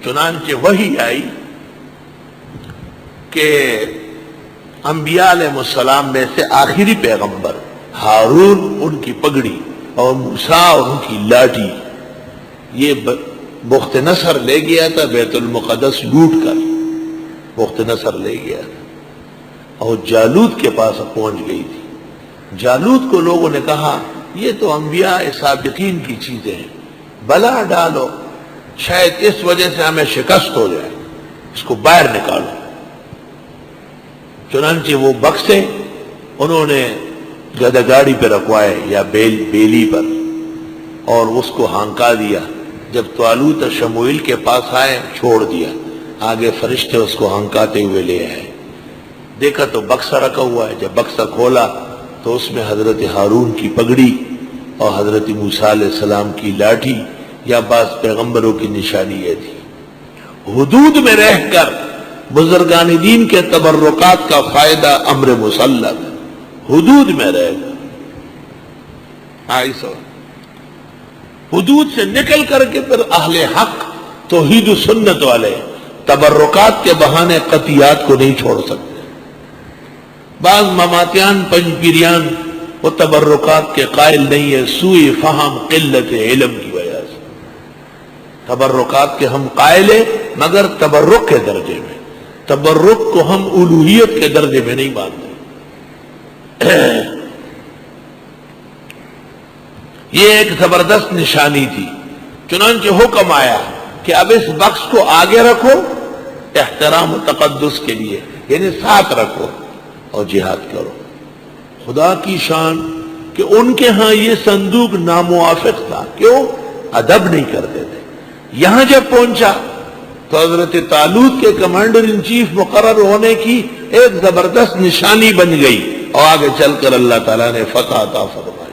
چنانچہ وحی آئی کہ انبیاء علیہ السلام میں سے آخری پیغمبر ہارون ان کی پگڑی اور موسیٰ اور ان کی لاٹھی یہ بخت نصر لے گیا تھا بیت المقدس لوٹ کر، بخت نصر لے گیا تھا اور جالوت کے پاس پہنچ گئی تھی۔ جالوت کو لوگوں نے کہا یہ تو انبیاء سابقین کی چیزیں ہیں، بلا ڈالو، شاید اس وجہ سے ہمیں شکست ہو جائے، اس کو باہر نکالو۔ چنانچہ وہ بکسے انہوں نے گدھا گاڑی پہ رکھوائے یا بیلی پر اور اس کو ہانکا دیا۔ جب طالوت شموئیل کے پاس آئے چھوڑ دیا، آگے فرشتے اس کو ہانکاتے ہوئے لے آئے، دیکھا تو بکسہ رکھا ہوا ہے۔ جب بکسہ کھولا تو اس میں حضرت ہارون کی پگڑی اور حضرت موسیٰ علیہ السلام کی لاٹھی یا بعض پیغمبروں کی نشانی یہ تھی۔ حدود میں رہ کر بزرگان دین کے تبرکات کا فائدہ امر مسلم ہے، حدود میں رہ کر۔ حدود سے نکل کر کے پھر اہل حق توحید و سنت والے تبرکات کے بہانے قطعیات کو نہیں چھوڑ سکتے۔ بعض مماتیان پنج پیریان وہ تبرکات کے قائل نہیں ہے، سوء فہم قلت علم کی وجہ سے۔ تبرکات کے ہم قائل ہیں مگر تبرک کے درجے میں، تبرک کو ہم الوہیت کے درجے میں نہیں مانتے۔ یہ ایک زبردست نشانی تھی، چنانچہ حکم آیا کہ اب اس بخش کو آگے رکھو احترام و تقدس کے لیے، یعنی ساتھ رکھو اور جہاد کرو۔ خدا کی شان کہ ان کے ہاں یہ صندوق ناموافق تھا، کیوں؟ ادب نہیں کرتے تھے۔ یہاں جب پہنچا تو حضرت طالوت کے کمانڈر ان چیف مقرر ہونے کی ایک زبردست نشانی بن گئی اور آگے چل کر اللہ تعالیٰ نے فتح عطا فرمائی۔